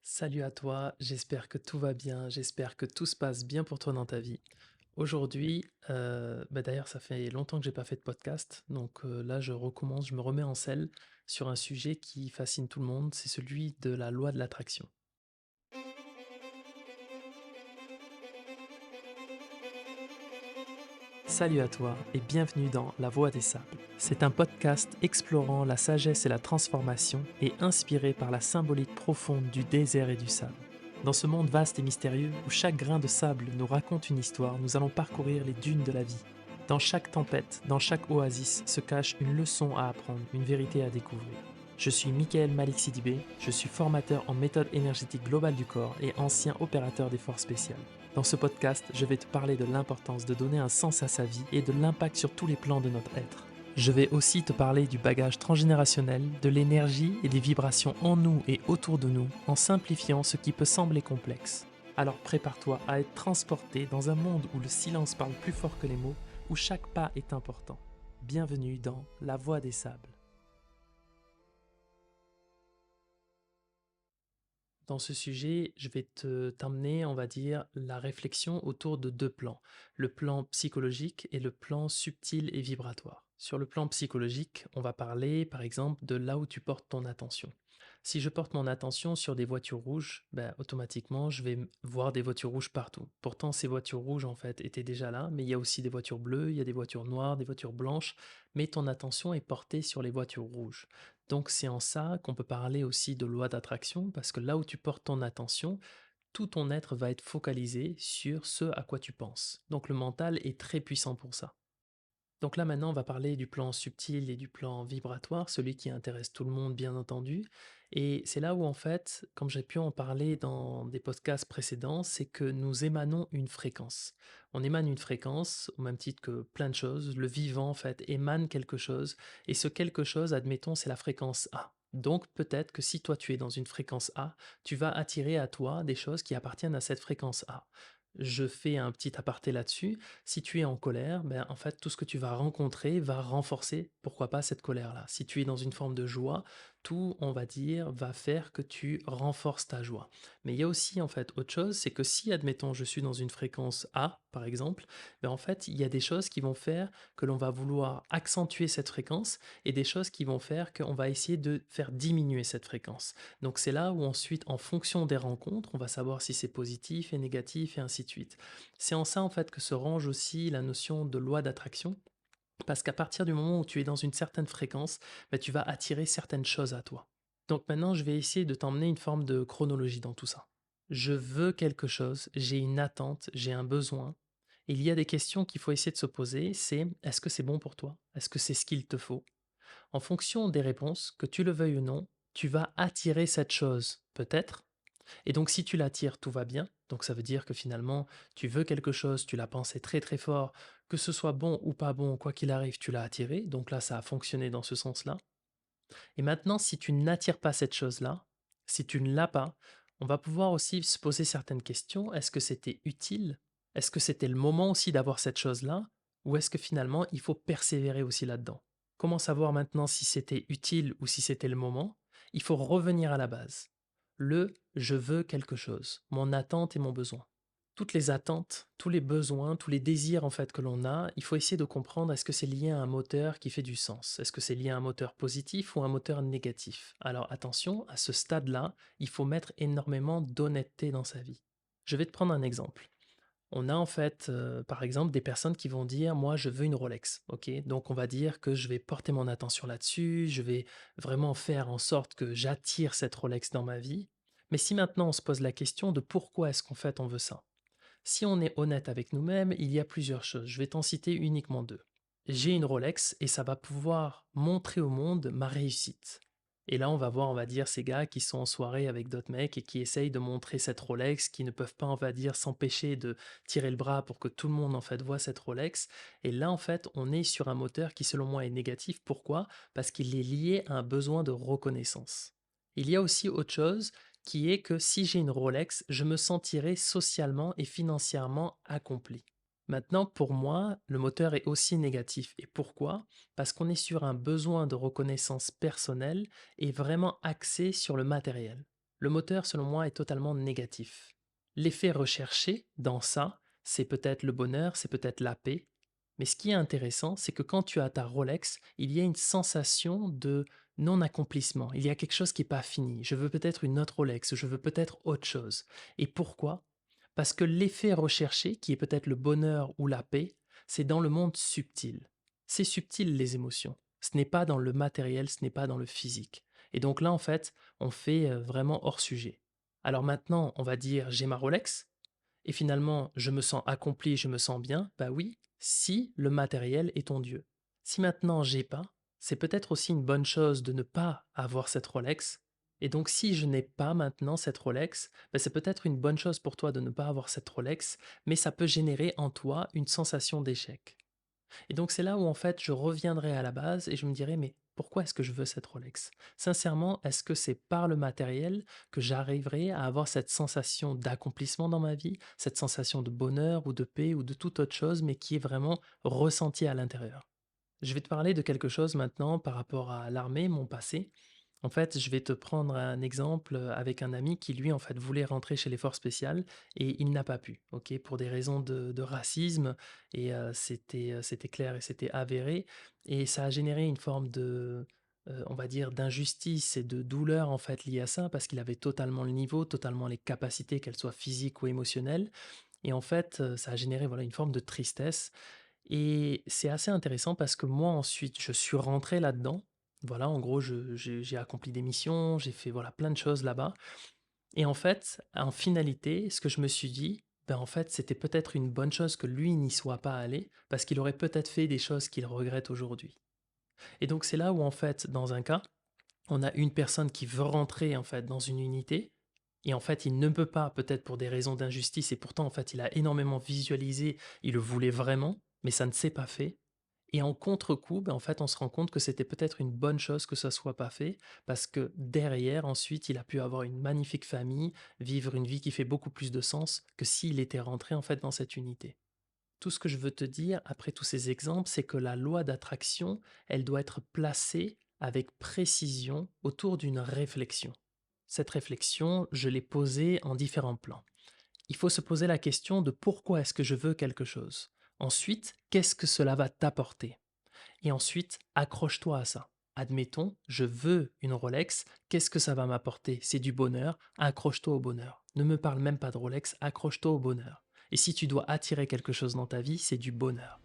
Salut à toi, j'espère que tout va bien, j'espère que tout se passe bien pour toi dans ta vie. Aujourd'hui, d'ailleurs ça fait longtemps que j'ai pas fait de podcast, donc là je recommence, je me remets en selle sur un sujet qui fascine tout le monde, c'est celui de la loi de l'attraction. Salut à toi et bienvenue dans La Voix des Sables. C'est un podcast explorant la sagesse et la transformation et inspiré par la symbolique profonde du désert et du sable. Dans ce monde vaste et mystérieux où chaque grain de sable nous raconte une histoire, nous allons parcourir les dunes de la vie. Dans chaque tempête, dans chaque oasis se cache une leçon à apprendre, une vérité à découvrir. Je suis Michael Malik Sidibé, je suis formateur en méthode énergétique globale du corps et ancien opérateur des forces spéciales. Dans ce podcast, je vais te parler de l'importance de donner un sens à sa vie et de l'impact sur tous les plans de notre être. Je vais aussi te parler du bagage transgénérationnel, de l'énergie et des vibrations en nous et autour de nous, en simplifiant ce qui peut sembler complexe. Alors prépare-toi à être transporté dans un monde où le silence parle plus fort que les mots, où chaque pas est important. Bienvenue dans La Voix des Sables. Dans ce sujet, je vais t'emmener, on va dire, la réflexion autour de deux plans, le plan psychologique et le plan subtil et vibratoire. Sur le plan psychologique, on va parler par exemple de là où tu portes ton attention. Si je porte mon attention sur des voitures rouges, automatiquement, je vais voir des voitures rouges partout. Pourtant, ces voitures rouges, en fait, étaient déjà là, mais il y a aussi des voitures bleues, il y a des voitures noires, des voitures blanches, mais ton attention est portée sur les voitures rouges. Donc c'est en ça qu'on peut parler aussi de loi d'attraction, parce que là où tu portes ton attention, tout ton être va être focalisé sur ce à quoi tu penses. Donc le mental est très puissant pour ça. Donc là maintenant, on va parler du plan subtil et du plan vibratoire, celui qui intéresse tout le monde bien entendu. Et c'est là où en fait, comme j'ai pu en parler dans des podcasts précédents, c'est que nous émanons une fréquence. On émane une fréquence au même titre que plein de choses. Le vivant en fait émane quelque chose et ce quelque chose, admettons, c'est la fréquence A. Donc peut-être que si toi tu es dans une fréquence A, tu vas attirer à toi des choses qui appartiennent à cette fréquence A. Je fais un petit aparté là-dessus. Si tu es en colère, en fait, tout ce que tu vas rencontrer va renforcer, pourquoi pas, cette colère-là. Si tu es dans une forme de joie, tout, on va dire, va faire que tu renforces ta joie. Mais il y a aussi, en fait, autre chose, c'est que si, admettons, je suis dans une fréquence A, par exemple, en fait, il y a des choses qui vont faire que l'on va vouloir accentuer cette fréquence et des choses qui vont faire qu'on va essayer de faire diminuer cette fréquence. Donc c'est là où ensuite, en fonction des rencontres, on va savoir si c'est positif et négatif et ainsi de suite. C'est en ça en fait que se range aussi la notion de loi d'attraction, parce qu'à partir du moment où tu es dans une certaine fréquence, tu vas attirer certaines choses à toi. Donc maintenant, je vais essayer de t'emmener une forme de chronologie dans tout ça. Je veux quelque chose, j'ai une attente, j'ai un besoin. Il y a des questions qu'il faut essayer de se poser, c'est est-ce que c'est bon pour toi? Est-ce que c'est ce qu'il te faut? En fonction des réponses, que tu le veuilles ou non, tu vas attirer cette chose, peut-être, et donc si tu l'attires, tout va bien. Donc ça veut dire que finalement, tu veux quelque chose, tu l'as pensé très très fort, que ce soit bon ou pas bon, quoi qu'il arrive, tu l'as attiré. Donc là, ça a fonctionné dans ce sens-là. Et maintenant, si tu n'attires pas cette chose-là, si tu ne l'as pas, on va pouvoir aussi se poser certaines questions. Est-ce que c'était utile? Est-ce que c'était le moment aussi d'avoir cette chose-là? Ou est-ce que finalement, il faut persévérer aussi là-dedans? Comment savoir maintenant si c'était utile ou si c'était le moment? Il faut revenir à la base. Le je veux quelque chose, mon attente et mon besoin. Toutes les attentes, tous les besoins, tous les désirs en fait que l'on a, il faut essayer de comprendre est-ce que c'est lié à un moteur qui fait du sens? Est-ce que c'est lié à un moteur positif ou un moteur négatif? Alors attention, à ce stade-là, il faut mettre énormément d'honnêteté dans sa vie. Je vais te prendre un exemple. On a en fait, par exemple, des personnes qui vont dire: «Moi, je veux une Rolex». OK? Donc on va dire que je vais porter mon attention là-dessus, je vais vraiment faire en sorte que j'attire cette Rolex dans ma vie. Mais si maintenant on se pose la question de pourquoi est-ce qu'en fait on veut ça? Si on est honnête avec nous-mêmes, il y a plusieurs choses. Je vais t'en citer uniquement 2. J'ai une Rolex et ça va pouvoir montrer au monde ma réussite. Et là, on va voir, on va dire, ces gars qui sont en soirée avec d'autres mecs et qui essayent de montrer cette Rolex, qui ne peuvent pas, on va dire, s'empêcher de tirer le bras pour que tout le monde, en fait, voit cette Rolex. Et là, en fait, on est sur un moteur qui, selon moi, est négatif. Pourquoi? Parce qu'il est lié à un besoin de reconnaissance. Il y a aussi autre chose qui est que si j'ai une Rolex, je me sentirai socialement et financièrement accompli. Maintenant, pour moi, le moteur est aussi négatif. Et pourquoi? Parce qu'on est sur un besoin de reconnaissance personnelle et vraiment axé sur le matériel. Le moteur, selon moi, est totalement négatif. L'effet recherché dans ça, c'est peut-être le bonheur, c'est peut-être la paix. Mais ce qui est intéressant, c'est que quand tu as ta Rolex, il y a une sensation de non-accomplissement. Il y a quelque chose qui n'est pas fini. Je veux peut-être une autre Rolex, je veux peut-être autre chose. Et pourquoi? Parce que l'effet recherché, qui est peut-être le bonheur ou la paix, c'est dans le monde subtil. C'est subtil les émotions. Ce n'est pas dans le matériel, ce n'est pas dans le physique. Et donc là, en fait, on fait vraiment hors sujet. Alors maintenant, on va dire j'ai ma Rolex et finalement je me sens accompli, je me sens bien. Bah oui, si le matériel est ton Dieu. Si maintenant j'ai pas, c'est peut-être aussi une bonne chose de ne pas avoir cette Rolex. Et donc si je n'ai pas maintenant cette Rolex, bah, c'est peut-être une bonne chose pour toi de ne pas avoir cette Rolex, mais ça peut générer en toi une sensation d'échec. Et donc c'est là où en fait je reviendrai à la base et je me dirai mais pourquoi est-ce que je veux cette Rolex? Sincèrement, est-ce que c'est par le matériel que j'arriverai à avoir cette sensation d'accomplissement dans ma vie, cette sensation de bonheur ou de paix ou de toute autre chose, mais qui est vraiment ressentie à l'intérieur? Je vais te parler de quelque chose maintenant par rapport à l'armée, mon passé. En fait, je vais te prendre un exemple avec un ami qui, lui, en fait, voulait rentrer chez les forces spéciales et il n'a pas pu, ok, pour des raisons de racisme et c'était clair et c'était avéré et ça a généré une forme de, on va dire, d'injustice et de douleur en fait liée à ça parce qu'il avait totalement le niveau, totalement les capacités, qu'elles soient physiques ou émotionnelles et en fait, ça a généré voilà une forme de tristesse et c'est assez intéressant parce que moi ensuite je suis rentré là-dedans. Voilà, en gros, j'ai accompli des missions, j'ai fait voilà plein de choses là-bas. Et en fait, en finalité, ce que je me suis dit, ben en fait, c'était peut-être une bonne chose que lui n'y soit pas allé, parce qu'il aurait peut-être fait des choses qu'il regrette aujourd'hui. Et donc c'est là où en fait, dans un cas, on a une personne qui veut rentrer en fait dans une unité, et en fait, il ne peut pas, peut-être pour des raisons d'injustice, et pourtant en fait, il a énormément visualisé, il le voulait vraiment, mais ça ne s'est pas fait. Et en contre-coup, ben, en fait, on se rend compte que c'était peut-être une bonne chose que ça soit pas fait, parce que derrière, ensuite, il a pu avoir une magnifique famille, vivre une vie qui fait beaucoup plus de sens que s'il était rentré en fait dans cette unité. Tout ce que je veux te dire après tous ces exemples, c'est que la loi d'attraction, elle doit être placée avec précision autour d'une réflexion. Cette réflexion, je l'ai posée en différents plans. Il faut se poser la question de pourquoi est-ce que je veux quelque chose. Ensuite, qu'est-ce que cela va t'apporter? Et ensuite, accroche-toi à ça. Admettons, je veux une Rolex, qu'est-ce que ça va m'apporter? C'est du bonheur, accroche-toi au bonheur. Ne me parle même pas de Rolex, accroche-toi au bonheur. Et si tu dois attirer quelque chose dans ta vie, c'est du bonheur.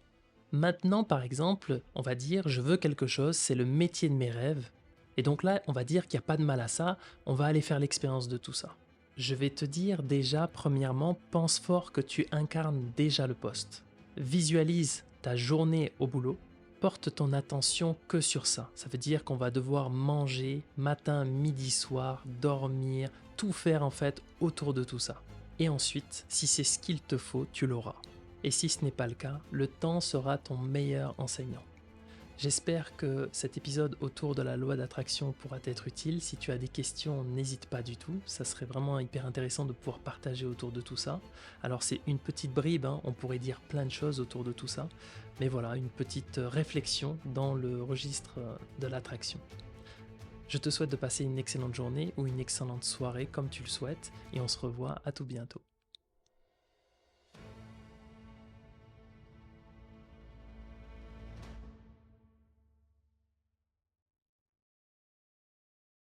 Maintenant, par exemple, on va dire, je veux quelque chose, c'est le métier de mes rêves. Et donc là, on va dire qu'il n'y a pas de mal à ça, on va aller faire l'expérience de tout ça. Je vais te dire déjà, premièrement, pense fort que tu incarnes déjà le poste. Visualise ta journée au boulot, porte ton attention que sur ça. Ça veut dire qu'on va devoir manger matin, midi, soir, dormir, tout faire en fait autour de tout ça. Et ensuite, si c'est ce qu'il te faut, tu l'auras. Et si ce n'est pas le cas, le temps sera ton meilleur enseignant. J'espère que cet épisode autour de la loi d'attraction pourra t'être utile. Si tu as des questions, n'hésite pas du tout. Ça serait vraiment hyper intéressant de pouvoir partager autour de tout ça. Alors c'est une petite bribe, hein, on pourrait dire plein de choses autour de tout ça. Mais voilà, une petite réflexion dans le registre de l'attraction. Je te souhaite de passer une excellente journée ou une excellente soirée comme tu le souhaites et on se revoit à tout bientôt.